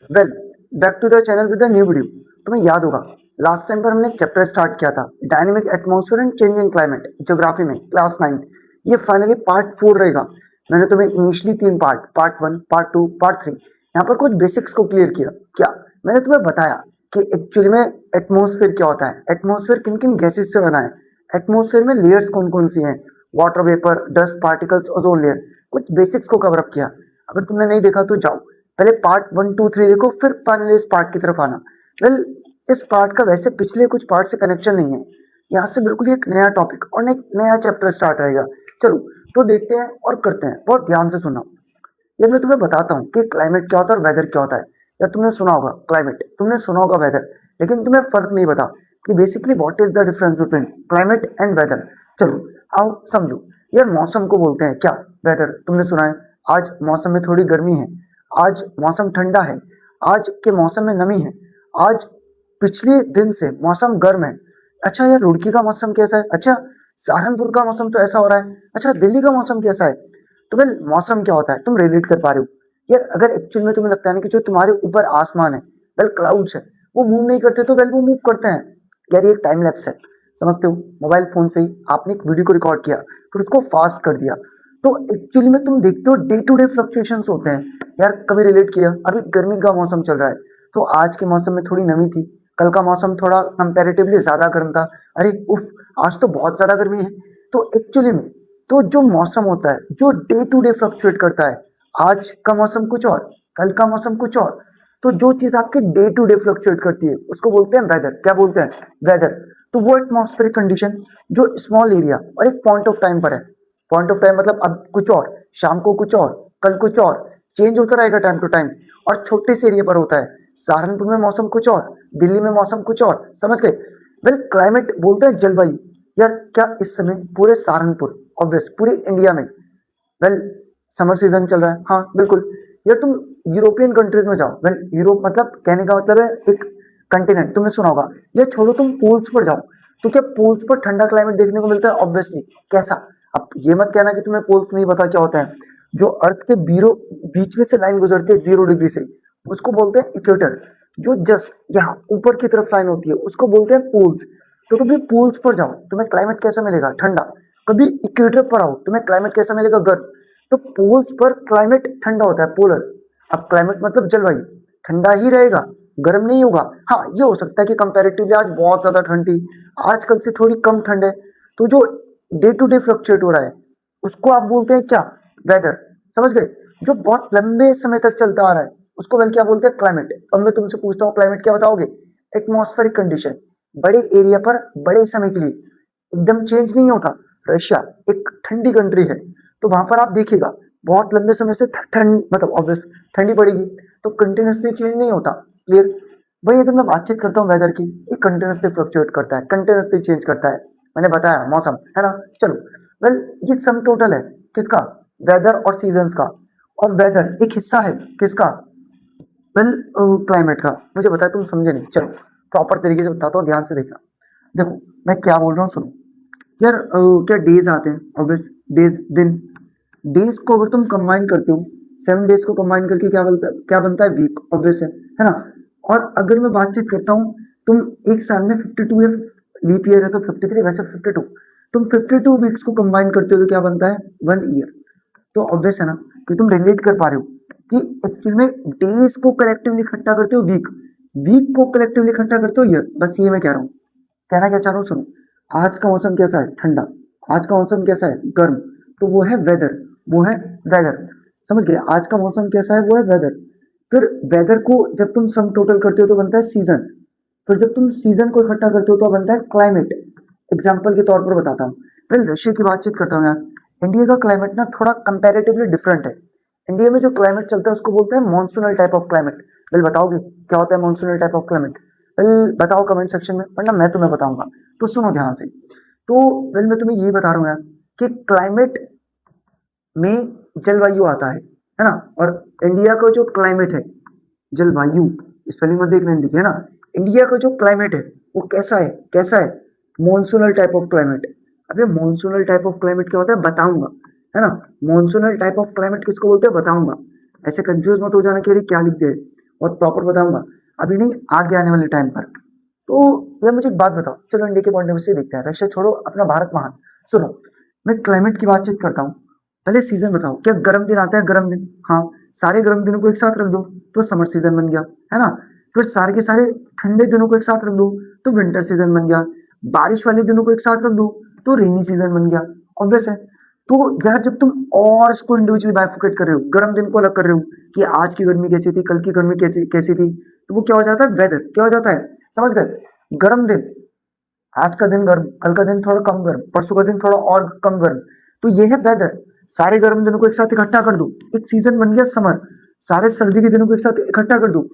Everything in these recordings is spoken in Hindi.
Well, back to the channel with the new video. तुम्हें याद होगा लास्ट टाइम पर हमने एक चैप्टर स्टार्ट किया था, dynamic atmosphere and changing climate, geography में, क्लास 9। ये फाइनली पार्ट 4 रहेगा। मैंने तुम्हें initially 3 part, part 1, part 2, part 3, यहाँ पर कुछ बेसिक्स को क्लियर किया। क्या मैंने तुम्हें बताया कि एक्चुअली में एटमॉस्फेयर क्या होता है, एटमॉस्फेयर किन किन गैसेस से बना है, एटमॉस्फेयर में लेयर्स कौन कौन सी हैं, water vapour, dust particles, ozone layer, कुछ बेसिक्स को कवर अप किया। अगर तुमने नहीं देखा तो जाओ, पहले पार्ट 1, 2, 3 देखो, फिर फाइनली इस पार्ट की तरफ आना। वेल, इस पार्ट का वैसे पिछले कुछ पार्ट से कनेक्शन नहीं है, यहाँ से बिल्कुल एक नया टॉपिक और एक नया चैप्टर स्टार्ट रहेगा। चलो तो देखते हैं और करते हैं, बहुत ध्यान से सुना। यार मैं तुम्हें बताता हूँ कि क्लाइमेट क्या होता है और वेदर क्या होता है। यार तुमने सुना होगा क्लाइमेट, तुमने सुना होगा वेदर, लेकिन तुम्हें फर्क नहीं पता कि basically what is the difference between climate and weather. चलो आओ समझो। यार मौसम को बोलते हैं क्या? वेदर। तुमने सुना है आज मौसम में थोड़ी गर्मी है, आज मौसम ठंडा है, आज के मौसम में नमी है, आज पिछले दिन से मौसम गर्म है। अच्छा यार रुड़की का मौसम कैसा है? अच्छा सहारनपुर का मौसम तो ऐसा हो रहा है। अच्छा दिल्ली का मौसम कैसा है? तो वेल मौसम क्या होता है तुम रिलेट कर पा रहे हो? यार अगर एक्चुअल में तुम्हें लगता है ना कि जो तुम्हारे ऊपर आसमान है, वेल क्लाउड्स है, वो मूव नहीं करते, तो वेल वो मूव करते हैं। यार ये एक टाइम लैप्स है, समझते हो? मोबाइल फोन से ही आपने एक वीडियो को रिकॉर्ड किया, फिर उसको फास्ट कर दिया, तो एक्चुअली में तुम देखते हो डे टू डे फ्लक्चुएशंस होते हैं। यार कभी रिलेट किया, अभी गर्मी का मौसम चल रहा है, तो आज के मौसम में थोड़ी नमी थी, कल का मौसम थोड़ा कंपैरेटिवली ज्यादा गर्म था, अरे उफ आज तो बहुत ज्यादा गर्मी है। तो एक्चुअली में तो जो मौसम होता है, जो डे टू डे फ्लक्चुएट करता है, आज का मौसम कुछ और, कल का मौसम कुछ और, तो जो चीज आपके डे टू डे फ्लक्चुएट करती है उसको बोलते हैं वेदर। क्या बोलते हैं? वेदर। तो वो एटमॉस्फेरिक कंडीशन जो स्मॉल एरिया और एक पॉइंट ऑफ टाइम पर है, पॉइंट ऑफ टाइम मतलब अब कुछ और, शाम को कुछ और, कल कुछ और, चेंज होता रहेगा टाइम टू टाइम, और छोटे से एरिया पर होता है। सहारनपुर में मौसम कुछ और, दिल्ली में मौसम कुछ और, समझ गए? वेल क्लाइमेट बोलते हैं जलवायु। यार क्या इस समय पूरे सहारनपुर, ऑब्वियस पूरी इंडिया में, वेल समर सीजन चल रहा है? हाँ बिल्कुल। यार तुम यूरोपियन कंट्रीज में जाओ, वेल यूरोप मतलब कहने का मतलब है एक कंटिनेंट, तुमने सुना होगा। या छोड़ो, तुम पोल्स पर जाओ, तो क्या पोल्स पर ठंडा क्लाइमेट देखने को मिलता है? ऑब्वियसली। कैसा? अब ये मत कहना कि तुम्हें पोल्स नहीं पता क्या होता है। जो अर्थ के बीच में से लाइन गुजरती है 0 डिग्री से, उसको बोलते हैं इक्वेटर। जो जस्ट यहाँ ऊपर की तरफ लाइन होती है उसको बोलते हैं पोल्स। तो कभी पोल्स पर जाओ, तुम्हें क्लाइमेट कैसा मिलेगा? ठंडा। कभी इक्वेटर पर आओ, तुम्हें क्लाइमेट कैसा मिलेगा? गर्म। तो पोल्स पर क्लाइमेट ठंडा होता है, पोलर। अब क्लाइमेट मतलब जलवायु, ठंडा ही रहेगा, गर्म नहीं होगा। हाँ ये हो सकता है कि कंपैरेटिवली आज बहुत ज्यादा ठंड थी, आज कल से थोड़ी कम ठंड है। तो जो डे टू डे फ्लक्चुएट हो रहा है उसको आप बोलते हैं क्या? वेदर। समझ गए? जो बहुत लंबे समय तक चलता आ रहा है उसको वेल क्या बोलते हैं? क्लाइमेट। अब मैं तुमसे पूछता हूँ क्लाइमेट क्या बताओगे? एटमॉस्फेरिक कंडीशन, बड़े एरिया पर बड़े समय के लिए एकदम चेंज नहीं होता। रशिया एक ठंडी कंट्री है, तो वहां पर आप देखिएगा बहुत लंबे समय से ठंड, मतलब ऑब्वियस ठंडी पड़ेगी, तो कंटिन्यूसली चेंज नहीं होता। क्लियर? वही अगर मैं बातचीत करता हूँ वेदर की, ये कंटिन्यूसली फ्लक्चुएट करता है, कंटिन्यूसली चेंज करता है। मैंने बताया मौसम है ना। चलो वेल ये सम टोटल है किसका? वेदर और सीजन्स का। और वेदर एक हिस्सा है किसका? वेल क्लाइमेट का। मुझे बताया तुम समझे नहीं, चलो प्रॉपर तरीके से बताता हूँ, ध्यान से देखना। देखो मैं क्या बोल रहा हूँ सुनो। यार क्या डेज आते हैं? ऑब्वियस डेज, दिन। डेज को अगर तुम कंबाइन करते हो, 7 डेज को कंबाइन करके क्या बनता है? वीक, ऑब्वियस है ना। और अगर मैं बातचीत करता हूँ, तुम एक साल में 52 या लीप ईयर है तो 53, वैसे 52, तुम 52 वीक्स को कंबाइन करते हो तो क्या बनता है? 1 ईयर। तो ऑब्वियस है ना कि तुम रिलेट कर पा रहे हो कि एक्चुअल में डेज को कलेक्टिवली इकट्ठा करते हो वीक, वीक को कलेक्टिवली इकट्ठा करते हो ईयर। बस ये मैं कह रहा हूँ, कहना क्या चाह रहा हूँ सुनो। आज का मौसम कैसा है? ठंडा। आज का मौसम कैसा है? गर्म। तो वो है वेदर, वो है वेदर। समझ गए? आज का मौसम कैसा है? वो है वेदर। फिर वेदर को जब तुम सम टोटल करते हो तो बनता है सीजन। फिर जब तुम सीजन को इकट्ठा करते हो तो बनता है क्लाइमेट। एग्जाम्पल के तौर पर बताता हूँ, वेल रशिया की बातचीत करता हूँ यार। इंडिया का क्लाइमेट ना थोड़ा कंपैरेटिवली डिफरेंट है। इंडिया में जो क्लाइमेट चलता है उसको बोलते हैं monsoonal type of climate. Well बताओगे क्या होता है monsoonal type of climate? Well बताओ कमेंट सेक्शन में, वरना मैं तुम्हें बताऊंगा। तो सुनो ध्यान से। तो वेल मैं तुम्हें ये बता रहा हूँ यार कि क्लाइमेट में जलवायु आता है ना। और इंडिया का जो क्लाइमेट है, जलवायु, स्पेलिंग में देखने दिखे है ना। इंडिया का जो क्लाइमेट है वो कैसा है? कैसा है? Monsoonal type of climate. अब ये मॉनसूनल टाइप ऑफ क्लाइमेट क्या होता है बताऊंगा, है ना। मॉनसूनल टाइप ऑफ क्लाइमेट किसको बोलते हैं बताऊंगा। ऐसे कंफ्यूज मत हो जाना कि अरे क्या लिख दिया है। और प्रॉपर बताऊंगा, अभी नहीं आगे आने वाले टाइम पर। तो यार मुझे एक बात बताओ, चलो इंडिया के पॉइंट ऑफ व्यू से देखते हैं, रशिया छोड़ो, अपना भारत महान। सुनो, मैं क्लाइमेट की बातचीत करता हूँ, पहले सीजन बताओ, क्या गर्म दिन आता है? गर्म दिन, हाँ, सारे गर्म दिनों को एक साथ रख दो तो समर सीजन बन गया, है ना। फिर सारे के सारे ठंडे दिनों को एक साथ रख दो तो विंटर सीजन बन गया। बारिश वाले दिनों को एक साथ रख दो तो रेनी सीजन बन गया। ऑब्वियस है। तो यार जब तुम और इसको इंडिविजुअली बाइफरकेट कर रहे हो, गर्म दिन को अलग कर रहे हो कि आज की गर्मी कैसी थी, कल की गर्मी कैसी कैसी थी, तो वो क्या हो जाता है, वेदर क्या हो जाता है, समझ गए। गर्म दिन, आज का दिन गर्म, कल का दिन थोड़ा कम गर्म, परसों का दिन थोड़ा और कम गर्म, तो ये है वेदर। सारे गर्म दिनों को एक साथ इकट्ठा कर दो, एक सीजन बन गया समर। सारे सर्दी के दिनों को एक साथ इकट्ठा कर दो,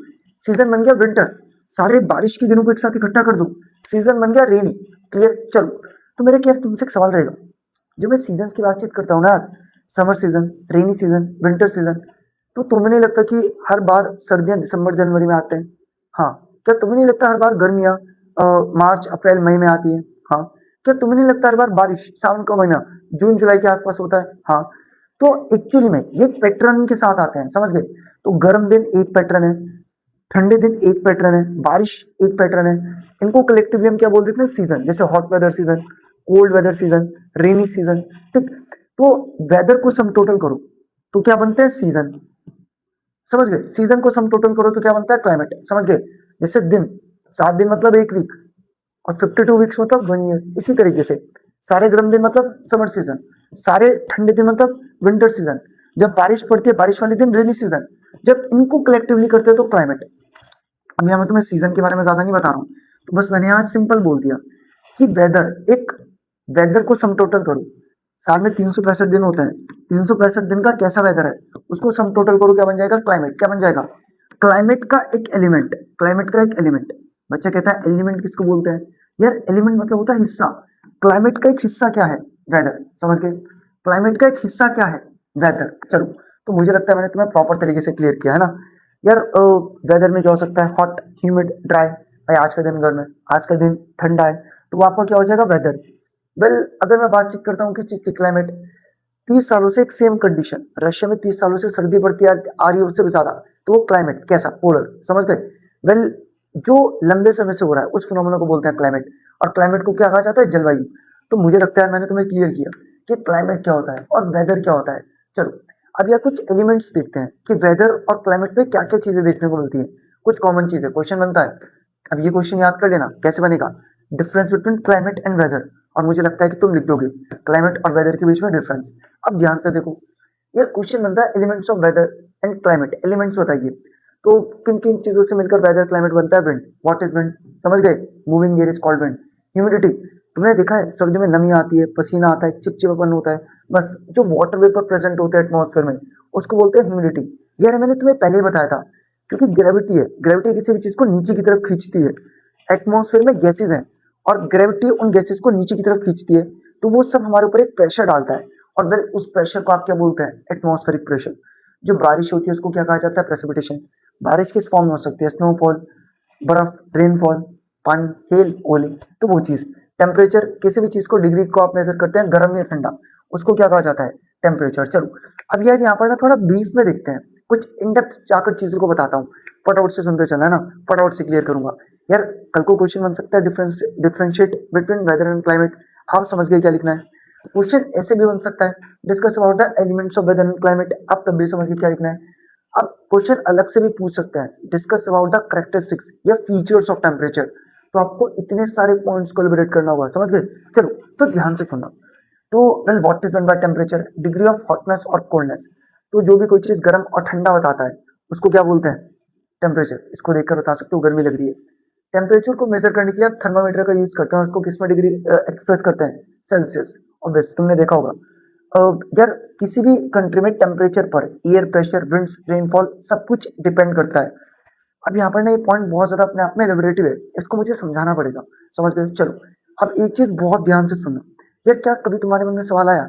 सीजन बन गया विंटर। सारे बारिश के दिनों को एक साथ इकट्ठा कर दो, सीजन बन गया रेनी। क्लियर। चलो, तो मेरे क्या तुमसे एक सवाल रहेगा, जब मैं सीजन की बातचीत करता हूँ ना, summer season, rainy season, winter season, तो तुम्हें नहीं लगता कि हर बार सर्दियां दिसंबर जनवरी में आते हैं? हाँ। क्या तुम्हें नहीं लगता हर बार गर्मियां मार्च अप्रैल मई में आती है? हाँ। क्या तुम्हें नहीं लगता हर बार बारिश सावन का महीना जून जुलाई के आसपास होता है? हाँ। तो एक्चुअली में ये पैटर्न के साथ आते हैं, समझ गए। तो गर्म दिन एक पैटर्न है, ठंडे दिन एक पैटर्न है, बारिश एक पैटर्न है। इनको कलेक्टिवली हम क्या बोल देते हैं, सीजन। जैसे hot weather season, cold weather season, rainy season. ठीक। तो वेदर को सम टोटल करो तो क्या बनते हैं, सीजन। समझ गए। सीजन को सम टोटल करो तो क्या बनता है, क्लाइमेट। समझ गए। जैसे दिन, 7 दिन मतलब एक वीक, और 52 वीक्स मतलब 1 ईयर। इसी तरीके से सारे गर्म दिन मतलब समर सीजन, सारे ठंडे दिन मतलब विंटर सीजन, जब बारिश पड़ती है बारिश वाले दिन रेनी सीजन, जब इनको कलेक्टिवली करते हैं तो क्लाइमेट। अब यहाँ मैं तुम्हें सीजन के बारे में ज्यादा नहीं बता रहा हूँ, तो बस मैंने आज सिंपल बोल दिया कि वेदर, एक वेदर को सम टोटल करो। साल में 365 दिन होते हैं, 365 दिन का कैसा वेदर है उसको सम टोटल करो, क्या बन जाएगा, क्लाइमेट। क्या बन जाएगा, क्लाइमेट का एक एलिमेंट, क्लाइमेट का एक एलिमेंट। बच्चा कहता है एलिमेंट किसको बोलते हैं? यार एलिमेंट मतलब होता है हिस्सा। क्लाइमेट का एक हिस्सा क्या है, वेदर। समझ गए। क्लाइमेट का एक हिस्सा क्या है, वेदर। चलो, तो मुझे लगता है मैंने तुम्हें प्रॉपर तरीके से क्लियर किया है ना। यार वेदर में क्या हो सकता है, हॉट, ह्यूमिड, ड्राई। भाई आज का दिन गर्म है, आज का दिन ठंडा है, तो वो आपका क्या हो जाएगा, वेदर। वेल, अगर मैं बातचीत करता हूँ किस चीज की, क्लाइमेट, 30 सालों से एक सेम कंडीशन, रशिया में 30 सालों से सर्दी बढ़ती आ रही है उससे भी ज्यादा, तो वो क्लाइमेट कैसा, पोलर। समझ गए। वेल, जो लंबे समय से हो रहा है उस फिनोमेना को बोलते हैं क्लाइमेट, और क्लाइमेट को क्या कहा जाता है, जलवायु। तो मुझे लगता है मैंने तुम्हें क्लियर किया कि क्लाइमेट क्या होता है और वेदर क्या होता है। चलो, अब यार कुछ एलिमेंट्स देखते हैं कि वेदर और क्लाइमेट में क्या क्या चीजें देखने को मिलती है। कुछ कॉमन चीजें, क्वेश्चन बनता है। अब ये क्वेश्चन याद कर लेना, कैसे बनेगा, difference between climate and weather. और मुझे लगता है कि तुम लिख दोगे क्लाइमेट और वेदर के बीच में डिफरेंस। अब ध्यान से देखो, ये क्वेश्चन बनता है elements of weather and climate. Elements बताइए, तो किन किन चीजों से मिलकर वेदर क्लाइमेट बनता है। विंड, व्हाट इज विंड, समझ गए, moving air is called wind. Humidity, तुमने देखा है सर्दी में नमी आती है, पसीना आता है, चिपचिपापन होता है, बस जो वाटर वेपर प्रेजेंट होते हैं एटमॉस्फेयर में उसको बोलते हैं ह्यूमिडिटी। यार मैंने तुम्हें पहले ही बताया था, क्योंकि ग्रेविटी है, ग्रेविटी किसी भी चीज को नीचे की तरफ खींचती है। एटमॉस्फेयर में गैसेज हैं और ग्रेविटी उन गैसेज को नीचे की तरफ खींचती है, तो वो सब हमारे ऊपर एक प्रेशर डालता है, और फिर उस प्रेशर को आप क्या बोलते हैं, एटमॉस्फेरिक प्रेशर। जो बारिश होती है उसको क्या कहा जाता है, प्रेसिपिटेशन। बारिश किस फॉर्म में हो सकती है, स्नोफॉल, बर्फ, रेनफॉल, पानी, हेल, ओले, तो वो चीज। टेम्परेचर, किसी भी चीज को डिग्री को आप मेजर करते हैं, गर्म या ठंडा, उसको क्या कहा जाता है, टेम्परेचर। चलो, अब यार यहाँ पर ना थोड़ा ब्रीफ में देखते हैं, कुछ इन डेप्थ जाकर चीजों को बताता हूँ, फटाफट से सुनते चलना है ना, फटाफट से क्लियर करूंगा। यार कल को क्वेश्चन बन सकता है differentiate between weather and climate. आप समझ गए क्या लिखना है। क्वेश्चन ऐसे भी बन सकता है, discuss about the elements of weather and climate. आप तब भी समझ गए क्या लिखना है। अब क्वेश्चन अलग से भी पूछ सकते हैं, डिस्कस अबाउट द कैरेक्टरिस्टिक्स या फीचर्स ऑफ टेम्परेचर। तो आपको इतने सारे पॉइंट्स को एलिब्रेट करना होगा, समझ गए। चलो, तो ध्यान से सुनना। तो well, what is meant by temperature, degree of hotness और कोल्डनेस। तो जो भी कोई चीज गर्म और ठंडा बताता है उसको क्या बोलते हैं, टेम्परेचर। इसको देखकर बता सकते हो गर्मी लग रही है। टेम्परेचर को मेजर करने के लिए आप थर्मामीटर का यूज करते हैं, उसको किस में डिग्री एक्सप्रेस करते हैं, सेल्सियस। ऑब्वियस, तुमने देखा होगा। यार किसी भी कंट्री में टेम्परेचर पर एयर प्रेशर, विंड्स, रेनफॉल सब कुछ डिपेंड करता है। अब यहाँ पर ना ये पॉइंट बहुत ज्यादा अपने आप में लिबरेटिव है, इसको मुझे समझाना पड़ेगा, समझ गए। चलो, अब एक चीज बहुत ध्यान से सुनना। यार क्या कभी तुम्हारे मन में सवाल आया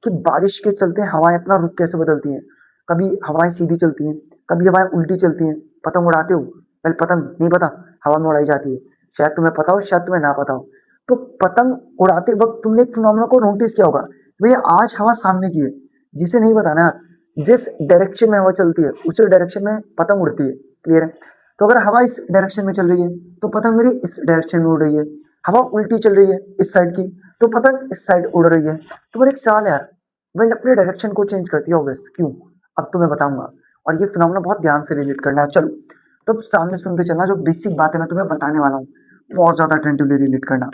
कि बारिश के चलते हवाएं अपना रुख कैसे बदलती हैं? कभी हवाएं सीधी चलती हैं, कभी हवाएं उल्टी चलती हैं। पतंग उड़ाते हो, पहले पतंग नहीं पता, हवा में उड़ाई जाती है। शायद तुम्हें पता हो, शायद तुम्हें ना पता हो। तो पतंग उड़ाते वक्त तुमने एक फिनोमेना को नोटिस किया होगा, भैया आज हवा सामने की है। जिसे नहीं बताना यार, जिस डायरेक्शन में हवा चलती है उसी डायरेक्शन में पतंग उड़ती है। क्लियर है। तो अगर हवा इस डायरेक्शन में चल रही है तो पतंग मेरी इस डायरेक्शन में उड़ रही है, हवा उल्टी चल रही है इस साइड की तो पतंग इस साइड उड़ रही है। तो मेरा एक सवाल है यार, विंड अपने डायरेक्शन को चेंज करती है ऑब्वियस, क्यों? अब तो मैं बताऊंगा, और ये फिनोमेना बहुत ध्यान से रिलेट करना है। चलो तो सामने सुनते चलना, जो बेसिक बात है मैं तुम्हें बताने वाला हूँ बहुत ज्यादा अटेंटिवली रिलेट करना।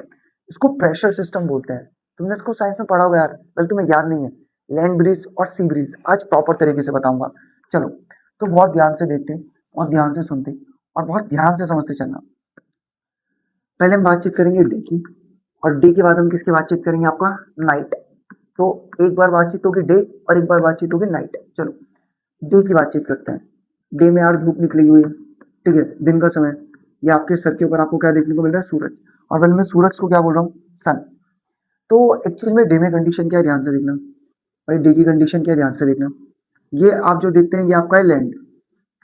इसको प्रेशर सिस्टम बोलते हैं। तुमने इसको साइंस में पढ़ा होगा यार, कल तुम्हें याद नहीं है। लैंड ब्रीज और सी ब्रीज आज प्रॉपर तरीके से बताऊंगा। चलो तो बहुत ध्यान से देखते, बहुत ध्यान से सुनते और बहुत ध्यान से समझते चलना। पहले हम बातचीत करेंगे डे की, और डे के बाद हम किसकी बातचीत करेंगे? आपका नाइट। तो एक बार बातचीत होगी डे और एक बार बातचीत होगी नाइट। चलो डे की बातचीत करते हैं। डे में यार धूप निकली हुई है, ठीक है, दिन का समय। ये आपके सर के ऊपर आपको क्या देखने को मिल रहा है? सूरज। और पहले मैं सूरज को क्या बोल रहा हूँ? सन। तो एक्चुअली में डे में कंडीशन क्या है ध्यान से देखना, भाई डे की कंडीशन क्या है ध्यान से देखना। ये आप जो देखते हैं ये आपका है लैंड,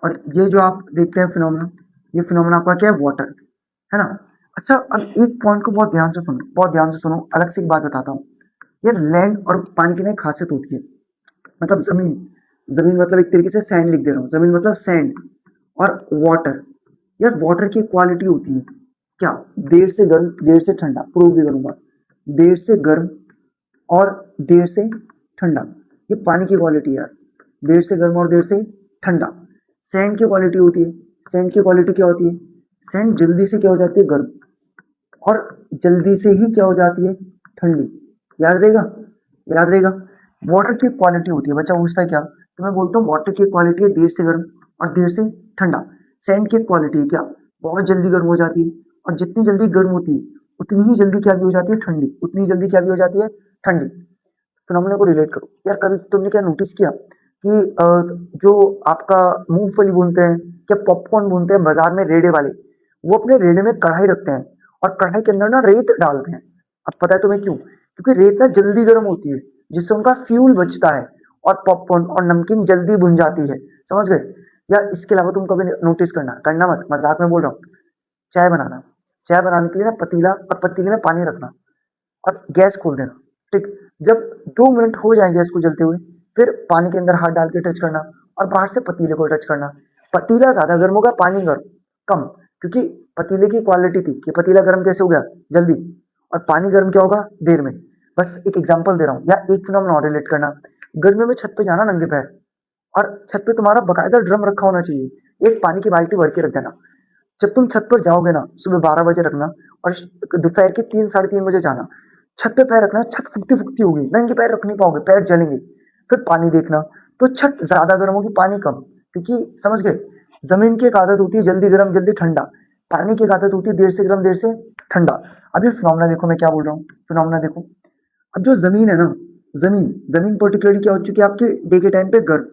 और ये जो आप देखते हैं फिनोमेना, ये फिनोमेना आपका क्या है? वाटर, है ना। अच्छा अब एक पॉइंट को बहुत ध्यान से सुनो, बहुत ध्यान से सुनो, अलग से एक बात बताता हूँ। यार लैंड और पानी की ना एक खासियत होती है, मतलब जमीन, जमीन मतलब एक तरीके से सैंड लिख दे रहा हूँ, जमीन मतलब सैंड, और वाटर। यार वाटर की क्वालिटी होती है क्या? देर से गर्म देर से ठंडा, प्रूव भी करूंगा। देर से गर्म और देर से ठंडा, ये पानी की क्वालिटी यार। देर से गर्म और देर से ठंडा। सैंड की क्वालिटी होती है, सैंड की क्वालिटी क्या होती है? सैंड जल्दी से क्या हो जाती है? गर्म, और जल्दी से ही क्या हो जाती है? ठंडी। याद रहेगा, याद रहेगा। वाटर की क्वालिटी होती है, बच्चा पूछता है क्या, तो मैं बोलता हूँ वाटर की क्वालिटी है देर से गर्म और देर से ठंडा। सैंड की क्वालिटी है क्या? बहुत जल्दी गर्म हो जाती है, और जितनी जल्दी गर्म होती है उतनी ही जल्दी क्या भी हो जाती है? ठंडी। उतनी जल्दी क्या भी हो जाती है? ठंडी। फिनोमेना को रिलेट करो यार। कभी तुमने क्या नोटिस किया कि जो आपका मूंगफली भूनते हैं, क्या पॉपकॉर्न भूनते हैं बाजार में रेड़े वाले, वो अपने रेड़े में कढ़ाई रखते हैं और कढ़ाई के अंदर ना रेत डालते हैं। अब पता है तुम्हें क्यों? क्योंकि रेत ना जल्दी गर्म होती है, जिससे उनका फ्यूल बचता है, और पॉपकॉर्न और नमकीन जल्दी भुन जाती है। समझ गए? या इसके अलावा तुम कभी नोटिस करना मत, मजाक में बोल रहा हूँ। चाय बनाना, चाय बनाने के लिए ना पतीला और पतीले में पानी रखना और गैस खोल देना, ठीक। जब 2 मिनट हो जाए गैस को जलते हुए, फिर पानी के अंदर हाथ डाल के टच करना और बाहर से पतीले को टच करना। पतीला ज्यादा गर्म होगा, पानी गर्म कम, क्योंकि पतीले की क्वालिटी थी कि पतीला गर्म कैसे हो गया? जल्दी। और पानी गर्म क्या होगा? देर में। बस एक एग्जांपल दे रहा हूँ, या एक फिनोमेना और रिलेट करना। गर्मियों में छत पे जाना नंगे पैर, और छत पे तुम्हारा बकायदा ड्रम रखा होना चाहिए, एक पानी की बाल्टी भर के रख देना। जब तुम छत पर जाओगे ना, सुबह 12 बजे रखना, और दोपहर के 3 साढ़े 3 बजे जाना। छत पे पैर रखना, छत फुकती फुकती होगी, नंगे पैर रख नहीं पाओगे, पैर जलेंगे। फिर पानी देखना, तो छत ज्यादा गर्म होगी, पानी कम, क्योंकि समझ गए, जमीन की एक आदत होती है जल्दी गर्म जल्दी ठंडा, पानी की एक आदत होती है देर से गर्म देर से ठंडा। अब ये फिनोमेना देखो, मैं क्या बोल रहा हूँ, फिनोमेना देखो। अब जो जमीन है ना, जमीन जमीन पर्टिकुलरली क्या हो चुकी है आपके डे के टाइम पे? गर्म।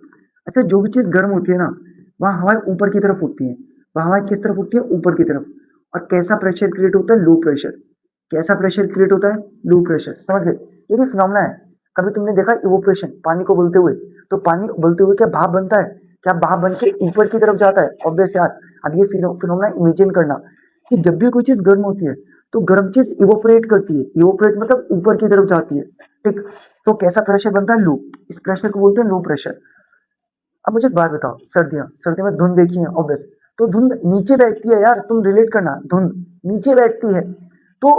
अच्छा जो भी चीज गर्म होती है ना, वहाँ हवाएं ऊपर की तरफ उठती है, वहाँ हवाएं किस तरफ उठती है? ऊपर की तरफ। और कैसा प्रेशर क्रिएट होता है? Low pressure. कैसा प्रेशर क्रिएट होता है? Low pressure. समझ गए? ये भी फिनोमेना है। कभी तुमने देखा इवोपरेशन, पानी को उबलते हुए? तो पानी उबलते हुए क्या भाप बनता है? क्या भाप बन के ऊपर की तरफ जाता है? ऑब्वियस यार। अब ये फिनोमेना इमेजिन करना कि जब भी कोई चीज गर्म होती है तो गर्म चीज इवोपरेट करती है, इवोपरेट मतलब ऊपर की तरफ जाती है, ठीक। तो कैसा प्रेशर बनता है? लो। इस प्रेशर को बोलते हैं लो प्रेशर। अब मुझे एक बात बताओ, सर्दियां, सर्दियों में धुंध देखी है ऑब्वियस, तो धुंध नीचे बैठती है यार, तुम रिलेट करना, धुंध नीचे बैठती है। तो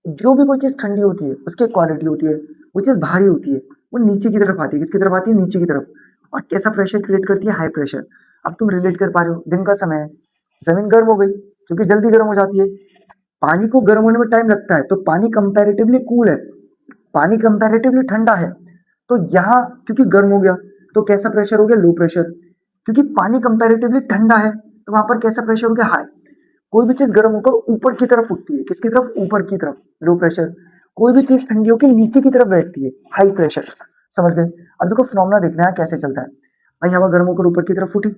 जो भी कोई चीज ठंडी होती है उसकी क्वालिटी होती है, वो चीज भारी होती है, वो नीचे की तरफ आती है। किसकी तरफ आती है? नीचे की तरफ। और कैसा प्रेशर क्रिएट करती है? High pressure. अब तुम रिलेट कर पा रहे हो, दिन का समय है, जमीन गर्म हो गई क्योंकि जल्दी गर्म हो जाती है। पानी को गर्म होने में टाइम लगता है, तो पानी कंपैरेटिवली कूल है, पानी कंपैरेटिवली ठंडा है। तो यहाँ क्योंकि गर्म हो गया तो कैसा प्रेशर हो गया? Low pressure. क्योंकि पानी कंपैरेटिवली ठंडा है तो वहां पर कैसा प्रेशर हो गया? हाई। कोई भी चीज गर्म होकर ऊपर की तरफ उठती है, किसकी तरफ? ऊपर की तरफ, लो प्रेशर। कोई भी चीज ठंडी होकर नीचे की तरफ बैठती है, हाई प्रेशर। समझ गए? अब देखो फिनोमेना देखना है कैसे चलता है। भाई हवा गर्म होकर ऊपर की तरफ उठी,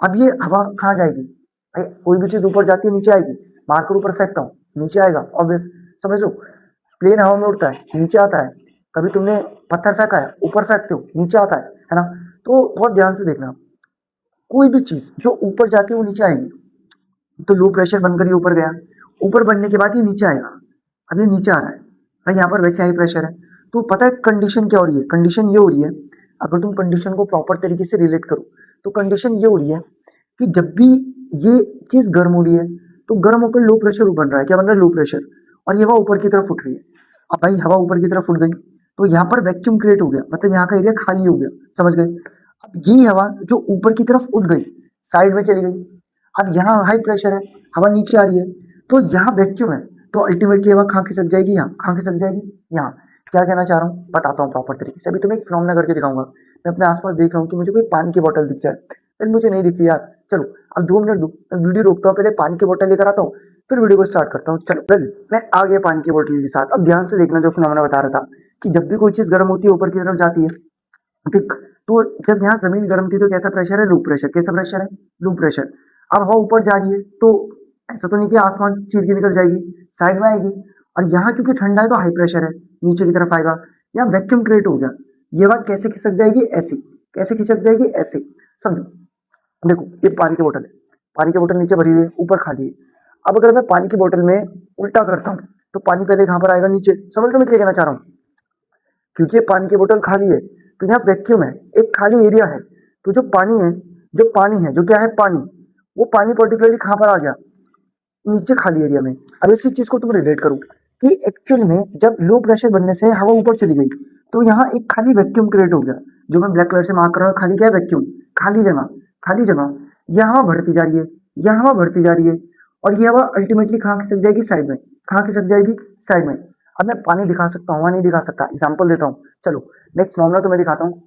अब ये हवा कहाँ जाएगी? भाई कोई भी चीज ऊपर जाती है नीचे आएगी, मार कर ऊपर फेंकता हूँ नीचे आएगा, ऑब्वियस। समझ लो, प्लेन हवा में उड़ता है नीचे आता है, कभी तुमने पत्थर फेंका है ऊपर फेंकते हो नीचे आता है ना। तो बहुत ध्यान से देखना, कोई भी चीज जो ऊपर जाती है वो नीचे आएगी। तो लो प्रेशर बनकर ये ऊपर गया, ऊपर बढ़ने के बाद ये नीचे आएगा। अब ये नीचे आ रहा है भाई, यहाँ पर वैसे हाई प्रेशर है। तो पता है कंडीशन क्या हो रही है? कंडीशन ये हो रही है, अगर तुम कंडीशन को प्रॉपर तरीके से रिलेट करो तो कंडीशन ये हो रही है कि जब भी ये चीज गर्म हो रही है तो गर्म होकर लो प्रेशर बन रहा है, क्या बन रहा है, लो प्रेशर, और ये हवा ऊपर की तरफ उठ रही है। अब भाई हवा ऊपर की तरफ उठ गई तो यहाँ पर वैक्यूम क्रिएट हो गया, मतलब यहाँ का एरिया खाली हो गया, समझ गए। अब ये हवा जो ऊपर की तरफ उठ गई साइड में चली गई, अब यहाँ हाई प्रेशर है, हवा नीचे आ रही है, तो यहाँ वैक्यूम है, तो अल्टीमेटली हवा कहाँ खिसक जाएगी, यहाँ कहाँ खिसक जाएगी, यहाँ। क्या कहना चाह रहा हूँ बताता हूँ प्रॉपर तरीके से। अभी तुम्हें एक फिनोमेना करके दिखाऊंगा। मैं अपने आसपास देख रहा हूँ कि मुझे कोई पानी की बोतल दिख जाए, फिर मुझे नहीं दिखती यार, चलो अब 2 मिनट दो, मैं वीडियो रोकता हूँ, पहले पानी की बोतल लेकर आता हूँ, फिर वीडियो को स्टार्ट करता हूँ। चलो वेल मैं आ गया पानी की बोतल के साथ। अब ध्यान से देखना जो फिनोमेना बता रहा था कि जब भी कोई चीज गर्म होती है ऊपर की तरफ जाती है, ठीक। तो जब यहाँ जमीन गर्म थी तो कैसा प्रेशर है, लो प्रेशर, कैसा प्रेशर है, लो प्रेशर। अब हवा ऊपर जा रही है तो ऐसा तो नहीं कि आसमान चीर के निकल जाएगी, साइड में आएगी, और यहाँ क्योंकि ठंडा है तो हाई प्रेशर है, नीचे की तरफ आएगा, यहाँ वैक्यूम क्रिएट हो गया। ये बात कैसे खिसक जाएगी, ऐसी, कैसे खिसक जाएगी, ऐसे। समझो, देखो ये पानी की बोतल है, पानी की बोतल नीचे भरी हुई है, ऊपर खाली है। अब अगर मैं पानी की बोतल में उल्टा करता हूँ तो पानी पहले कहाँ पर आएगा, नीचे। समझ लो मैं क्या कहना चाह रहा हूँ, क्योंकि ये पानी की बोतल खाली है तो यहाँ वैक्यूम है, एक खाली एरिया है, तो जो पानी है, जो पानी है, जो क्या है, पानी, वो पानी पर्टिकुलरली कहाँ पर आ गया, नीचे खाली एरिया में। अब इसी चीज को तुम रिलेट करो कि एक्चुअल में जब लो प्रेशर बनने से हवा ऊपर चली गई तो यहाँ एक खाली वैक्यूम क्रिएट हो गया, जो मैं ब्लैक कलर से मार्क कर रहा हूँ, खाली क्या है, वैक्यूम, खाली जगह, खाली जगह। यह हवा बढ़ती जा रही है, यह हवा बढ़ती जा रही है, और ये हवा अल्टीमेटली कहाँ खिसक जाएगी, साइड में, कहाँ खिसक जाएगी, साइड में। अब मैं पानी दिखा सकता हूँ, नहीं दिखा सकता, एग्जाम्पल देता हूँ। चलो नेक्स्ट मामला तो मैं दिखाता हूँ।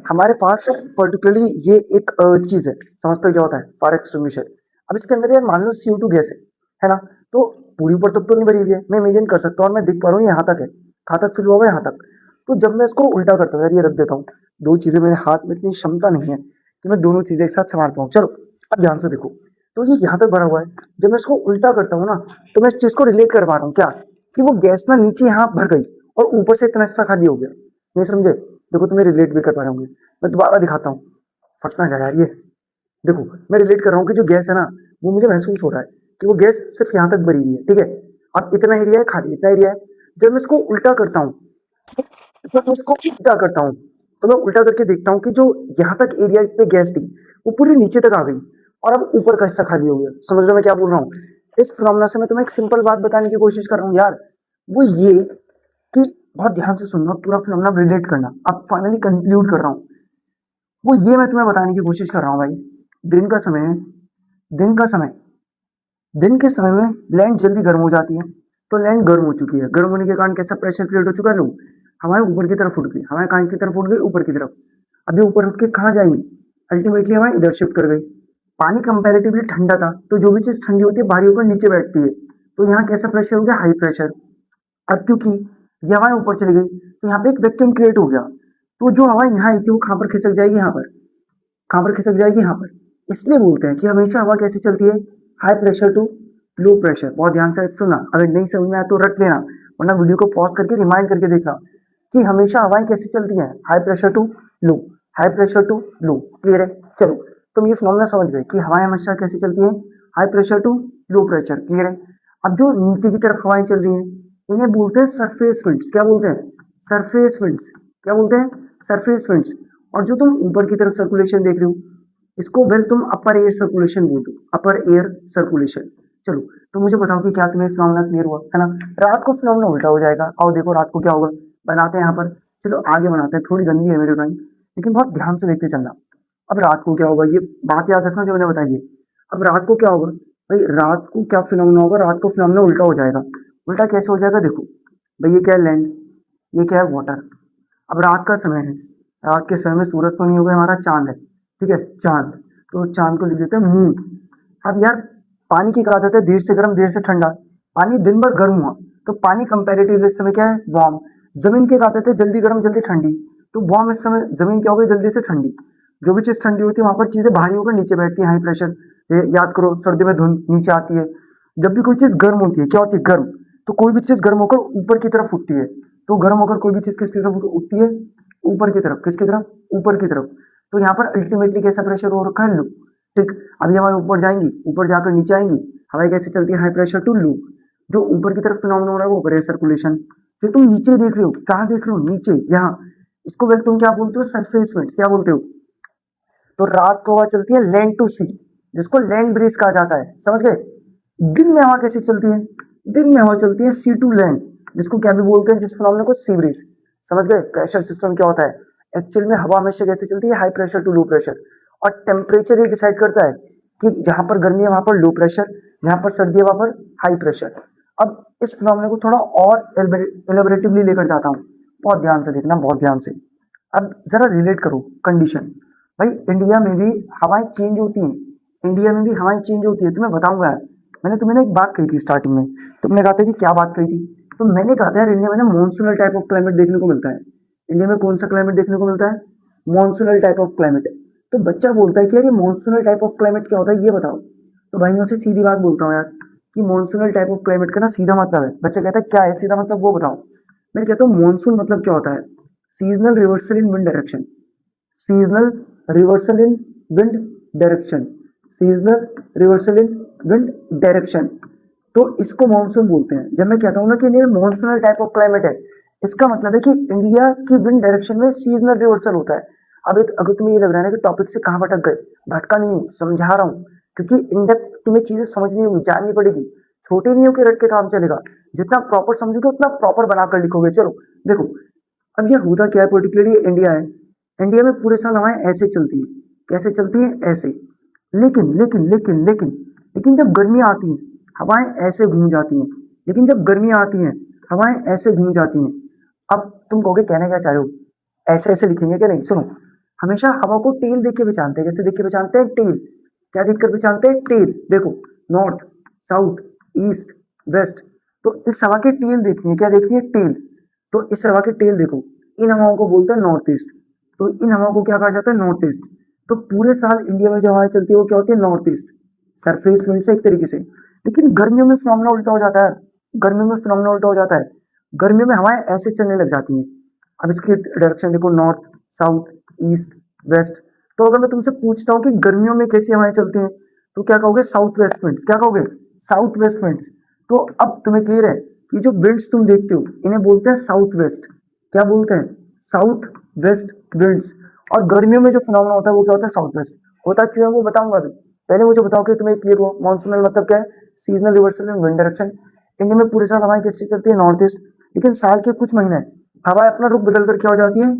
हमारे पास पर्टिकुलरली ये एक चीज है, समझते हो क्या होता है, फायर एक्सटिंग्विशर। अब इसके अंदर यार मान लो CO2 गैस है ना, तो पूरी ऊपर तक तो नहीं भरी हुई है, मैं इमेजिन कर सकता हूँ, और मैं देख पा रहा हूँ यहाँ तक है, कहाँ तक फिल हुआ है, यहाँ तक। तो जब मैं इसको उल्टा करता हूँ, यार ये रख देता हूँ, दो चीजें मेरे हाथ में इतनी क्षमता नहीं है कि मैं दोनों चीजें एक साथ संभाल पाऊँ। चलो अब ध्यान से देखो, तो ये यहाँ तक भरा हुआ है, जब मैं इसको उल्टा करता हूँ ना तो मैं इस चीज को रिलेट कर पा रहा हूँ, क्या, कि वो गैस ना नीचे यहाँ भर गई और ऊपर से इतना हिस्सा खाली हो गया। नहीं समझे, देखो तुम्हें रिलेट भी कर पा रहे होंगे, मैं दोबारा दिखाता हूँ, फटना क्या यार ये। देखो मैं रिलेट कर रहा हूँ कि जो गैस है ना, वो मुझे महसूस हो रहा है कि वो गैस सिर्फ यहाँ तक भरी हुई है, ठीक है। अब इतना एरिया है खाली, इतना एरिया है। जब मैं इसको उल्टा करता हूँ, जब मैं इसको उल्टा करता हूँ तो मैं उल्टा करके देखता हूँ कि जो यहाँ तक एरिया पे गैस थी वो पूरी नीचे तक आ गई, और अब ऊपर का हिस्सा खाली हो गया। समझ लो मैं क्या बोल रहा हूँ। इस फिनोमेना से मैं तुम्हें एक सिंपल बात बताने की कोशिश कर रहा हूँ यार, वो ये कि बहुत ध्यान से सुनना, पूरा फिनोमेना रिलेट करना। अब फाइनली कंक्लूड कर रहा हूँ, वो ये मैं तुम्हें बताने की कोशिश कर रहा हूँ भाई। दिन का समय है, दिन का समय, दिन के समय में लैंड जल्दी गर्म हो जाती है, तो लैंड गर्म हो चुकी है, गर्म होने के कारण कैसा प्रेशर क्रिएट हो चुका है, लो हवाएं ऊपर की तरफ उठ गई, हवाएं कहाँ की तरफ उठ गई, ऊपर की तरफ। अभी ऊपर उठ के कहाँ जाएंगी, अल्टीमेटली हवाएं इधर शिफ्ट कर गई। पानी कंपैरेटिवली ठंडा था, तो जो भी चीज ठंडी होती है भारी होकर नीचे बैठती है, तो यहाँ कैसा प्रेशर हो गया, हाई प्रेशर। अब क्योंकि ये हवाएं ऊपर चली गई तो यहाँ पे एक वैक्यूम क्रिएट हो गया, तो जो हवा यहाँ आई थी वो कहाँ पर खिसक जाएगी, यहाँ पर, कहाँ पर खिसक जाएगी, यहाँ पर। इसलिए बोलते हैं कि हमेशा हवा कैसे चलती है, high pressure to low pressure. बहुत ध्यान से सुना, अगर नहीं समझ में आया तो रट लेना, वरना वीडियो को पॉज करके रिमाइंड करके देखना कि हमेशा हवाएं कैसे चलती हैं, high pressure to low, high pressure to low. Clear है, चलो तुम ये फिनोमेना समझ गए कि हवाएं हमेशा कैसे चलती हैं, high pressure to low pressure. Clear है। अब जो नीचे की तरफ हवाएं चल रही हैं इन्हें बोलते हैं सरफेस विंड्स। क्या बोलते हैं, सरफेस विंड्स। क्या बोलते हैं, सरफेस विंड्स। और जो तुम ऊपर की तरफ सर्कुलेशन देख रहे हो इसको वेल तुम अपर एयर सर्कुलेशन बोलते हो, अपर एयर सर्कुलेशन। चलो तो मुझे बताओ कि क्या तुम्हें फिनोमेना क्लियर हुआ है ना। रात को फिनोमेना उल्टा हो जाएगा, आओ देखो रात को क्या होगा, बनाते हैं यहाँ पर। चलो आगे बनाते हैं, थोड़ी गंदी है मेरी ड्राइंग लेकिन बहुत ध्यान से देखते चलना। अब रात को क्या होगा, ये बात याद रखना जो मैंने बताई है। अब रात को क्या होगा भाई, रात को क्या फिनोमेना होगा, रात को फिनोमेना उल्टा हो जाएगा। उल्टा कैसे हो जाएगा, देखो भाई ये क्या है, लैंड, ये क्या है, वाटर। अब रात का समय है, रात के समय में सूरज तो नहीं होगा, हमारा चांद है, ठीक है, चांद। तो चांद को लिख देते हैं मून। अब यार पानी की आदत है देर से गर्म देर से ठंडा, पानी दिन भर गर्म हुआ तो पानी कंपैरेटिवली इस समय क्या है, वार्म। जमीन की आदत है जल्दी गर्म जल्दी ठंडी, तो वार्म इस समय जमीन क्या हो गई, जल्दी से ठंडी। जो भी चीज ठंडी होती है वहां पर चीजें भारी होकर नीचे बैठती है, हाई प्रेशर। याद करो सर्दी में धुंध नीचे आती है, जब भी कोई चीज गर्म होती है क्या होती है, गर्म। तो कोई भी चीज गर्म होकर ऊपर की तरफ उठती है, तो गर्म होकर कोई भी चीज किसकी तरफ उठती है, ऊपर की तरफ। किसकी तरफ, ऊपर की तरफ। तो यहाँ पर अल्टीमेटली कैसा प्रेशर हो रखा है, लो, ठीक। अभी हवाएं ऊपर जाएंगी, ऊपर जाकर नीचे आएंगी, हवाएं कैसे चलती है, हाई प्रेशर टू लो। जो ऊपर की तरफ फिनोमेना हो रहा है वो एयर सर्कुलेशन। जो तुम नीचे देख रहे हो, कहाँ देख रहे हो, नीचे, यहाँ, इसको वेल तुम क्या बोलते हो, सरफेस विंड्स। क्या बोलते हो, तो रात को हवा चलती है लैंड टू सी, जिसको लैंड ब्रीज कहा जाता है, समझ गए। दिन में हवा कैसी चलती है, दिन में हवा चलती है सी टू लैंड, जिसको क्या भी बोलते हैं, जिस फिनोमेना को सी ब्रीज, समझ गए। प्रेशर सिस्टम क्या होता है, एक्चुअल में हवा हमेशा कैसे चलती है, high pressure to low pressure, और टेम्परेचर ये डिसाइड करता है कि जहां पर गर्मी है वहां पर लो प्रेशर, जहां पर सर्दी है वहां पर हाई प्रेशर। अब इस फिनोमेना को थोड़ा और एलेबोरेटिवली लेकर जाता हूँ, बहुत ध्यान से देखना, बहुत ध्यान से। अब जरा रिलेट करो कंडीशन। भाई इंडिया में भी हवाएं चेंज होती हैं, इंडिया में भी हवाएं चेंज होती है, तुम्हें बताऊंगा यार। मैंने तुम्हें ना एक बात कही थी स्टार्टिंग में, तुमने कहा था कि क्या बात कही थी, तो मैंने कहा था यार इंडिया में ना मॉनसूनल टाइप ऑफ क्लाइमेट देखने को मिलता है। इंडिया में कौन सा क्लाइमेट देखने को मिलता है, मॉनसूनल टाइप ऑफ क्लाइमेट। तो बच्चा बोलता है कि यार ये मॉनसूनल टाइप ऑफ क्लाइमेट क्या होता है ये बताओ। तो भाइयों से सीधी बात बोलता हूँ यार कि मॉनसूनल टाइप ऑफ क्लाइमेट का ना सीधा मतलब है, बच्चा कहता है क्या है सीधा मतलब वो बताओ। मैं कहता हूँ मॉनसून मतलब क्या होता है, सीजनल रिवर्सल इन विंड डायरेक्शन, सीजनल रिवर्सल इन विंड डायरेक्शन, सीजनल रिवर्सल इन विंड डायरेक्शन। तो इसको मानसून बोलते हैं। जब मैं कहता हूँ ना कि ये मानसूनल टाइप ऑफ क्लाइमेट है, इसका मतलब है कि इंडिया की विंड डायरेक्शन में सीजनल रिवर्सल होता है। अब अगर तुम्हें ये लग रहा है ना कि टॉपिक से कहाँ भटक गए, भटका नहीं हूँ, समझा रहा हूँ, क्योंकि इंडेक्स तुम्हें चीजें समझनी होगी, जाननी पड़ेगी, छोटे नहीं होकर रट के काम चलेगा। जितना प्रॉपर समझोगे उतना प्रॉपर बनाकर लिखोगे। चलो देखो, अब ये होता क्या है, पर्टिकुलरली इंडिया है, इंडिया में पूरे साल हवाएं ऐसे चलती है, कैसे चलती है, ऐसे। लेकिन लेकिन लेकिन लेकिन लेकिन जब गर्मी आती है हवाएं ऐसे घूम जाती हैं, लेकिन जब गर्मी आती है हवाएं ऐसे घूम जाती हैं। अब तुम कहोगे कहना क्या चाह रहे हो, ऐसे ऐसे लिखेंगे क्या, नहीं सुनो, हमेशा हवा को टेल देख के पहचानते हैं। कैसे देख के पहचानते हैं, टेल। क्या देख कर पहचानते हैं, टेल। देखो नॉर्थ, साउथ, ईस्ट, वेस्ट, तो इस हवा की टेल देखनी है, क्या देखनी है, टेल। तो इस हवा की टेल देखो, इन हवाओं को बोलते हैं नॉर्थ ईस्ट। तो इन हवाओं को क्या कहा जाता है, नॉर्थ ईस्ट। तो पूरे साल इंडिया में जो हवाएं चलती है वो क्या होती है, नॉर्थ ईस्ट, सरफेस विंड से एक तरीके से। लेकिन गर्मियों में फिनोमेना उल्टा हो जाता है, गर्मियों में फिनोमेना उल्टा हो जाता है। गर्मियों में हवाएं ऐसे चलने लग जाती हैं। अब इसकी डायरेक्शन देखो, नॉर्थ, साउथ, ईस्ट, वेस्ट। तो अगर मैं तुमसे पूछता हूँ कि गर्मियों में कैसी हवाएं चलती हैं, तो क्या कहोगे, साउथ वेस्ट विंड्स। क्या कहोगे, साउथ वेस्ट विंड्स। तो अब तुम्हें क्लियर है कि जो विंड्स तुम देखते हो इन्हें बोलते हैं साउथ वेस्ट। क्या बोलते हैं, साउथ वेस्ट विंड्स। और गर्मियों में जो फिनोमेना होता है वो क्या होता है, साउथ वेस्ट। होता क्यों है वो बताऊंगा अभी, पहले मुझे बताओ कि तुम्हें क्लियर हो। मॉनसूनल मतलब क्या है, सीजनल रिवर्सल इन विंड डायरेक्शन। इंडिया में पूरे साल हवाएं कैसी चलती है, नॉर्थ ईस्ट, लेकिन साल के कुछ महीने हवाएं अपना रुख बदल कर क्या हो जाती है,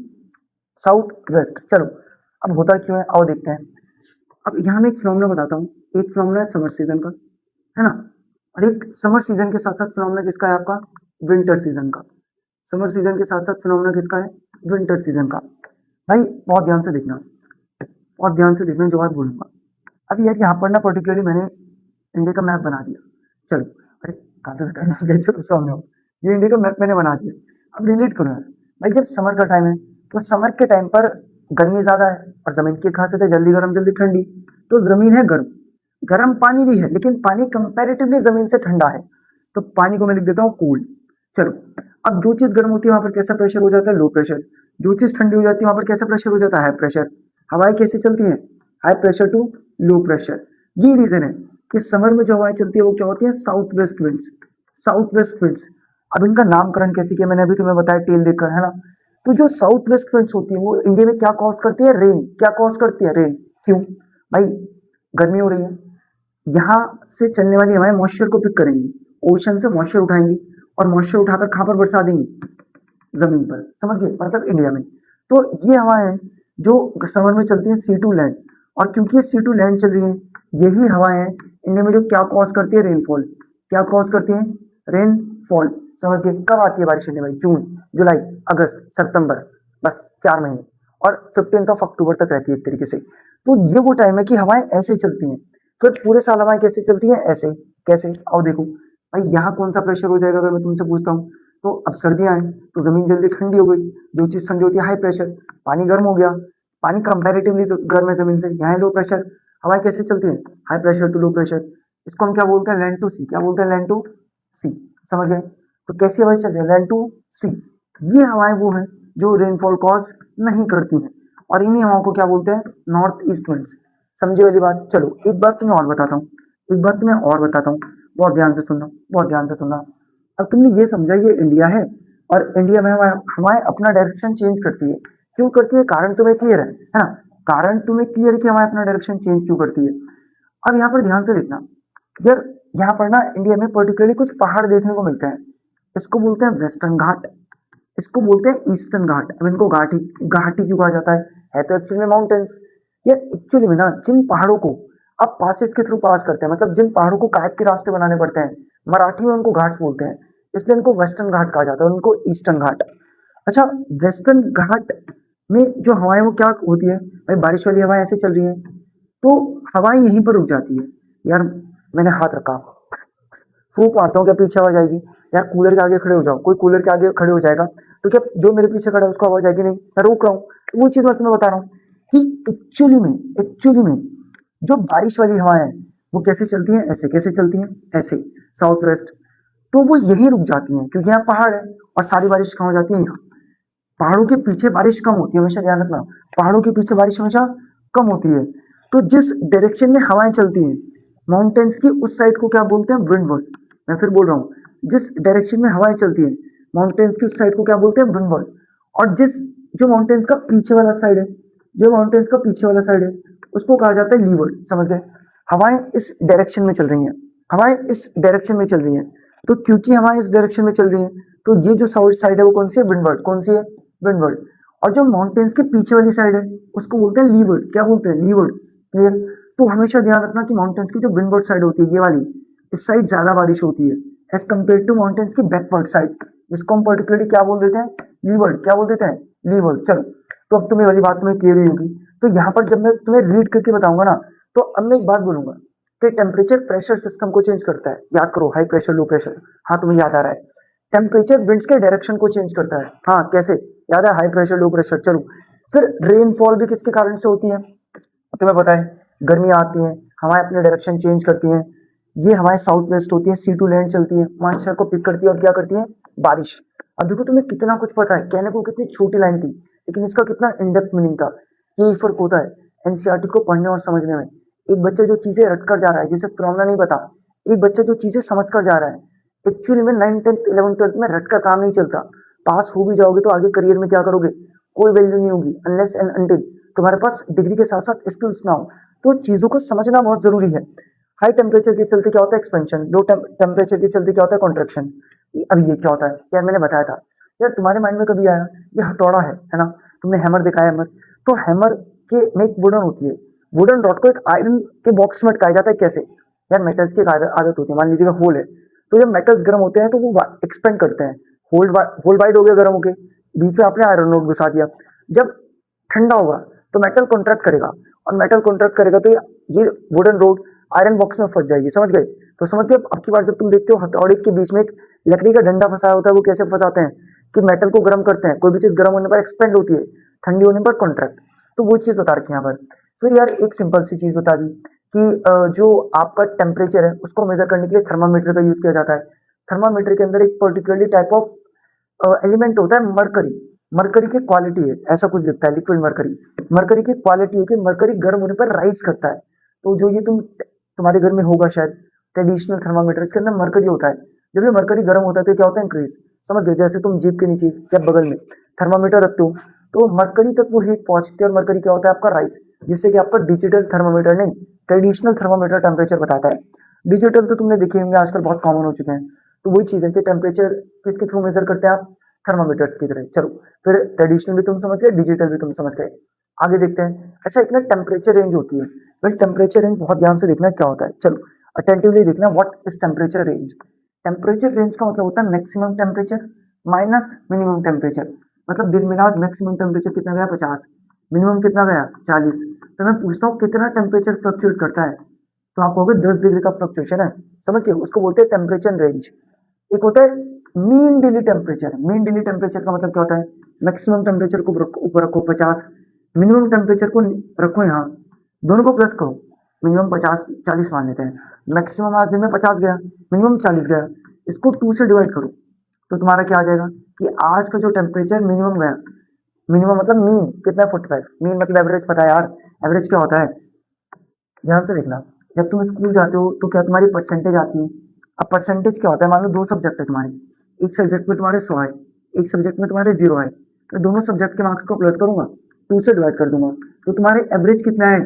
साउथ वेस्ट। चलो अब होता क्यों है, आओ देखते हैं। अब यहाँ मैं एक फिनोमेना बताता हूँ, एक फिनोमेना है समर सीजन का, है ना, और एक समर सीजन के साथ साथ फिनोमेना किसका है, आपका विंटर सीजन का। समर सीजन के साथ साथ फिनोमेना किसका है, विंटर सीजन का। भाई बहुत ध्यान से देखना, बहुत ध्यान से देखना जो बात बोलूंगा। अब यह यहाँ पर ना पर्टिकुलरली मैंने इंडिया का मैप बना दिया। चलो, अरे कहाँ चलो सामने हो, ये इंडिया का मैप मैंने बना दिया। अब रिलेट करो यार, भाई जब समर का टाइम है तो समर के टाइम पर गर्मी ज्यादा है और जमीन की खासियत है जल्दी गर्म जल्दी ठंडी। तो जमीन है गर्म, गर्म पानी भी है, लेकिन पानी कंपैरेटिवली जमीन से ठंडा है, तो पानी को मैं लिख देता हूँ कूल्ड। चलो, अब जो चीज गर्म होती है वहां पर कैसा प्रेशर हो जाता है, लो प्रेशर। जो चीज ठंडी हो जाती है वहां पर कैसा प्रेशर हो जाता है, हाई प्रेशर। हवाएं कैसे चलती हैं, high pressure to low pressure. ये रीजन है कि समर में जो हवाएं चलती है वो क्या होती है, south west winds, south west winds. अब इनका नामकरण कैसे किया मैंने अभी तुम्हें बताया, टेल देखकर, है ना। तो जो साउथ वेस्ट विंड्स होती है वो इंडिया में क्या कॉज करती है, रेन। क्या कॉज करती है, रेन। क्यों भाई, गर्मी हो रही है, यहाँ से चलने वाली हवाएं मॉइस्चर को पिक करेंगी, ओशन से मॉइस्चर उठाएंगी और मॉइस्चर उठाकर कहाँ पर बरसा देंगी, जमीन पर, समझ गए, मतलब इंडिया में। तो ये हवाएं हैं जो समर में चलती हैं सी टू लैंड, और क्योंकि ये सी टू लैंड चल रही है, यही हवाएं हैं इंडिया में जो क्या कॉज करती है, रेनफॉल। क्या कॉज करती है, रेनफॉल। समझ गए, कब आती है बारिश इंडिया में, जून, जुलाई, अगस्त, सितंबर, बस 4 महीने, और 15 अक्टूबर तक रहती है एक तरीके से। तो ये वो टाइम है कि हवाएं ऐसे चलती हैं। फिर पूरे साल हवाएं कैसे चलती हैं, ऐसे। कैसे, आओ देखो भाई, यहाँ कौन सा प्रेशर हो जाएगा अगर मैं तुमसे पूछता हूँ। तो अब सर्दियां आए तो जमीन जल्दी ठंडी हो गई, जो चीज ठंडी होती है हाई प्रेशर, पानी गर्म हो गया, पानी कंपैरेटिवली तो गर्म है जमीन से, यहाँ लो प्रेशर। हवाएं कैसे चलती है, high pressure to low pressure. इसको हम क्या बोलते हैं, लैंड टू सी। क्या बोलते हैं, लैंड टू सी, समझ गए। तो कैसी हवाएं चल रही है, लैंड टू सी। ये हवाएं वो हैं जो रेनफॉल कॉज नहीं करती हैं, और इन्हीं हवाओं को क्या बोलते हैं, नॉर्थ ईस्ट विंड्स। समझे वाली बात। चलो एक बात तुम्हें और बताता हूँ, एक बात तुम्हें और बताता हूँ, बहुत ध्यान से सुनना, बहुत ध्यान से सुनना। अब तुमने ये समझा ये इंडिया है, और इंडिया में हवाएं अपना डायरेक्शन चेंज करती है। क्यों करती है, कारण तुम्हें क्लियर है ना। कारण तुम्हें क्लियर कि हवाएं अपना डायरेक्शन चेंज क्यों करती है। अब यहाँ पर ध्यान से देखना यार, यहाँ पर ना इंडिया में पर्टिकुलरली कुछ पहाड़ देखने को मिलते हैं, इसको बोलते हैं वेस्टर्न घाट, इसको बोलते हैं ईस्टर्न घाट। अब इनको घाटी घाटी क्यों कहा जाता है तो एक्चुअली में माउंटेन्स। ये एक्चुअली में ना जिन पहाड़ों को आप पासेस के थ्रू पास करते हैं, मतलब जिन पहाड़ों को कायद के रास्ते बनाने पड़ते हैं, मराठी में उनको घाट्स बोलते हैं, इसलिए इनको वेस्टर्न घाट कहा जाता है, उनको ईस्टर्न घाट। अच्छा, वेस्टर्न घाट में जो हवाएं वो क्या होती है भाई, बारिश वाली हवाएं ऐसे चल रही हैं तो हवाएं यहीं पर रुक जाती है। यार मैंने हाथ रखा, फूंक मारता हूँ, क्या पीछे आवाज आएगी? यार कूलर के आगे खड़े हो जाओ, कोई कूलर के आगे खड़े हो जाएगा तो क्या जो मेरे पीछे खड़ा है उसको आवाज आएगी? नहीं, मैं रोक रहा हूँ। तो वो चीज मैं तुम्हें बता रहा हूँ कि एक्चुअली में जो बारिश वाली हवाएं हैं वो कैसे चलती हैं, ऐसे कैसे चलती हैं, ऐसे साउथ वेस्ट, तो वो यहीं रुक जाती हैं क्योंकि यहाँ पहाड़ है और सारी बारिश कहाँ हो जाती है? यहाँ। पहाड़ों के पीछे बारिश कम होती है, हमेशा ध्यान रखना, पहाड़ों के पीछे बारिश हमेशा कम होती है। तो जिस डायरेक्शन में हवाएं चलती हैं माउंटेन्स की, उस साइड को क्या बोलते हैं? विंडवर्ड। मैं फिर बोल रहा हूँ, जिस डायरेक्शन में हवाएं चलती हैं माउंटेन्स की, उस साइड को क्या बोलते हैं? विंडवर्ड। और जो माउंटेन्स का पीछे वाला साइड है, जो माउंटेन्स का पीछे वाला साइड है उसको कहा जाता है लीवर्ड। समझ गए? हवाएं इस डायरेक्शन में चल रही हैं, हवाएं इस डायरेक्शन में चल रही हैं, तो क्योंकि हवाएं इस डायरेक्शन में चल रही हैं तो ये जो साइड है वो कौन सी है? विंडवर्ड। कौन सी है? विंडवर्ड। और जो माउंटेन्स के पीछे वाली साइड है उसको बोलते हैं लीवर्ड। क्या बोलते हैं? लीवर्ड। क्लियर? तो हमेशा ध्यान रखना कि माउंटेन्स की जो विंडवर्ड साइड होती है, ये वाली, इस साइड ज्यादा बारिश होती है एज कम्पेयर टू माउंटेन्स की बैकवर्ड साइड, जिसको हम पर्टिकुलरली क्या बोल देते हैं? लीवर्ड। क्या बोल देते हैं? लीवर्ड। चलो, तो अब तुम्हें वाली बात तुम्हें क्लियर हुई होगी। तो यहाँ पर जब मैं तुम्हें रीड करके बताऊंगा ना, तो अब मैं एक बात बोलूंगा कि टेम्परेचर प्रेशर सिस्टम को चेंज करता है। याद करो, हाई प्रेशर लो प्रेशर, हाँ तुम्हें याद आ रहा है। टेम्परेचर विंड्स के डायरेक्शन को चेंज करता है, हाँ कैसे? याद है, हाई प्रेशर लो प्रेशर। चलो, फिर रेनफॉल भी किसके कारण से होती है? तुम्हें पता है, गर्मी आती है, हवाएं अपने डायरेक्शन चेंज करती हैं, ये हवाएं साउथ वेस्ट होती है, सी टू लैंड चलती है, मॉइस्चर को पिक करती है और क्या करती है? बारिश। अब देखो तुम्हें कितना कुछ पता है, कहने को कितनी छोटी लाइन थी लेकिन इसका कितना इनडेप्थ मीनिंग था। यही फर्क होता है एनसीईआरटी को पढ़ने और समझने में। एक बच्चा जो चीजें रट कर जा रहा है, जिसे फिनोमेना नहीं पता, एक बच्चा जो चीजें समझ कर जा रहा है, एक्चुअली में 9th 10th 11th 12th में रट का काम नहीं चलता। पास हो भी जाओगे तो आगे करियर में क्या करोगे? कोई वैल्यू नहीं होगी अनलेस एंड अनटिल तुम्हारे पास डिग्री के साथ साथ स्किल्स ना हो। तो चीजों को समझना बहुत जरूरी है। हाई टेम्परेचर के चलते क्या होता है? एक्सपेंशन। लो टेम्परेचर के चलते क्या होता है? कॉन्ट्रेक्शन। अब ये क्या होता है यार? मैंने बताया था यार, तुम्हारे माइंड में कभी आया ये हथौड़ा है ना? तुमने हैमर देखा है? हैमर, तो हैमर के में एक वुडन होती है, वुडन रॉड को एक आयरन के बॉक्स में अटकाया जाता है। कैसे? यार मेटल्स की एक आदत होती है, मान लीजिएगा होल है, तो जब मेटल्स गर्म होते हैं तो वो एक्सपेंड करते हैं, होल वाइड हो गया गर्म होके, बीच में आपने आयरन रोड घुसा दिया। जब ठंडा होगा तो मेटल कॉन्ट्रैक्ट करेगा, और मेटल कॉन्ट्रैक्ट करेगा तो ये वुडन रोड आयरन बॉक्स में फंस जाएगी। समझ गए? तो समझ गए? अब की बार जब तुम देखते हो हथौड़े के बीच में एक लकड़ी का डंडा फंसाया होता है, वो कैसे फंसाते हैं कि मेटल को गर्म करते हैं, कोई भी चीज गर्म होने पर एक्सपेंड होती है, ठंडी होने पर कॉन्ट्रैक्ट। तो वो चीज बता रखी है यहाँ पर। फिर यार एक सिंपल सी चीज बता दी कि जो आपका टेम्परेचर है उसको मेजर करने के लिए थर्मामीटर का यूज किया जाता है। थर्मामीटर के अंदर एक पर्टिकुलरली टाइप ऑफ एलिमेंट होता है मरकरी। मरकरी की क्वालिटी है, ऐसा कुछ दिखता है लिक्विड मरकरी। मरकरी की क्वालिटी है कि मरकरी गर्म होने पर राइज करता है। तो जो ये तुम्हारे घर में होगा शायद ट्रेडिशनल थर्मामीटर, इसके अंदर मरकरी होता है। जब ये मरकरी गर्म होता है तो क्या होता है? इंक्रीज। समझ गए? जैसे तुम जीप के नीचे या बगल में थर्मामीटर रखते हो तो मरकरी तक वो हीट पहुंचती है और मरकरी क्या होता है? आपका राइज, जिससे कि आपका डिजिटल थर्मामीटर नहीं, ट्रेडिशनल थर्मामीटर टेम्परेचर बताता है। डिजिटल तो तुमने देखे होंगे, आजकल बहुत कॉमन हो चुके हैं। तो वही चीज है कि टेम्परेचर किसके थ्रू मेजर करते हैं आप? थर्मामीटर्स की तरह। चलो, फिर ट्रेडिशनल भी तुम समझ गए, डिजिटल भी तुम समझ गए, आगे देखते हैं। अच्छा, एक ना टेम्परेचर रेंज होती है। वेल, टेम्परेचर रेंज बहुत ध्यान से देखना क्या होता है। चलो अटेंटिवली देखना, what is temperature range. Temperature range का मतलब होता है maximum temperature minus minimum temperature. मतलब दिन में आज मैक्सिमम टेम्परेचर कितना गया? 50, मिनिमम कितना गया? 40। तो मैं पूछता हूँ कितना टेम्परेचर फ्लक्चुएट करता है, तो आप कहोगे 10 डिग्री का फ्लक्चुएशन है। समझ गए? उसको बोलते हैं टेम्परेचर रेंज। एक होता है mean daily temperature. Mean daily temperature का मतलब क्या होता है? मैक्सिमम टेम्परेचर को ऊपर रखो 50, मिनिमम टेम्परेचर को रखो यहाँ, दोनों को प्लस करो, मिनिमम 50 40 मान लेते हैं। मैक्सिमम आज दिन में 50 गया, मिनिमम 40 गया, इसको 2 से डिवाइड करो तो तुम्हारा क्या आ जाएगा कि आज का जो टेम्परेचर मिनिमम गया, मिनिमम मतलब मीन कितना है? 45। मीन मतलब एवरेज, पता है यार एवरेज क्या होता है? ध्यान से देखना, जब तुम स्कूल जाते हो तो क्या तुम्हारी परसेंटेज आती है? अब परसेंटेज क्या होता है? मान लो 2 सब्जेक्ट है तुम्हारे, एक सब्जेक्ट में तुम्हारे 100 है, एक सब्जेक्ट में तुम्हारे 0 है, तो दोनों सब्जेक्ट के मार्क्स को प्लस करूंगा, 2 से डिवाइड कर दूंगा, तो तुम्हारे एवरेज कितना है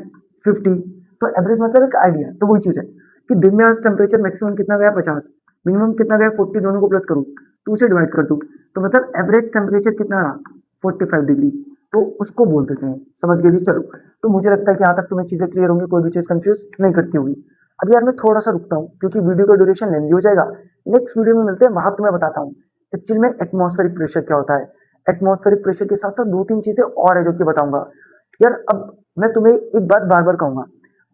50, तो एवरेज मतलब एक आइडिया। तो वही चीज़ है कि दिन में आज टेम्परेचर मैक्सिमम कितना गया 50, मिनिमम कितना गया 40, दोनों को प्लस करूँ 2 से डिवाइड कर दूँ, तो मतलब एवरेज टेम्परेचर कितना रहा 45 डिग्री, तो उसको बोल देते हैं। समझ गए जी। चलो, तो मुझे लगता है कि यहाँ तक तुम्हें चीज़ें क्लियर होंगी, कोई भी चीज़ कंफ्यूज नहीं करती होगी। अब यार मैं थोड़ा सा रुकता हूँ क्योंकि वीडियो का ड्यूरेशन लेंदी हो जाएगा। नेक्स्ट वीडियो में मिलते हैं, वहां तुम्हें बताता हूँ एक्चुअल में एटमॉस्फेरिक प्रेशर क्या होता है। एटमॉस्फेरिक प्रेशर के साथ साथ 2-3 चीजें और है जो कि बताऊंगा। यार अब मैं तुम्हें एक बात बार बार कहूंगा,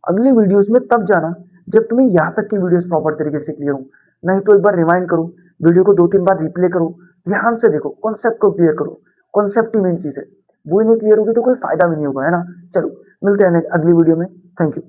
अगली वीडियोस में तब जाना जब तुम्हें यहाँ तक की वीडियोस प्रॉपर तरीके से क्लियर हो। नहीं तो एक बार रिमाइंड करो, वीडियो को 2-3 बार रिप्ले करो, ध्यान से देखो, कॉन्सेप्ट को क्लियर करो। कॉन्सेप्ट ही मेन चीज है, वो ही नहीं क्लियर होगी तो कोई फायदा भी नहीं होगा, है ना। चलो मिलते हैं अगली वीडियो में। Thank you.